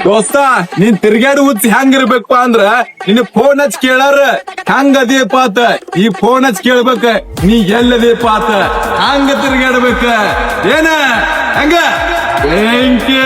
ದೋಸ್ತ ನೀನ್ ತಿರ್ಗಾಡಿ ಹುಚ್ಚ ಹೆಂಗಿರ್ಬೇಕು ಅಂದ್ರ ನಿನ್ ಫೋನ್ ಹಚ್ ಕೇಳಾರ ಹೆಂಗ್ ಅದೇಪ ಆತ ಈ ಫೋನ್ ಹಚ್ ಕೇಳ್ಬೇಕ ನೀ ಎಲ್ಲದೇಪ ಆತ ಹಂಗ ತಿರ್ಗಾಡ್ಬೇಕ ಏನ ಹಂಗ ಬೆಂಕಿ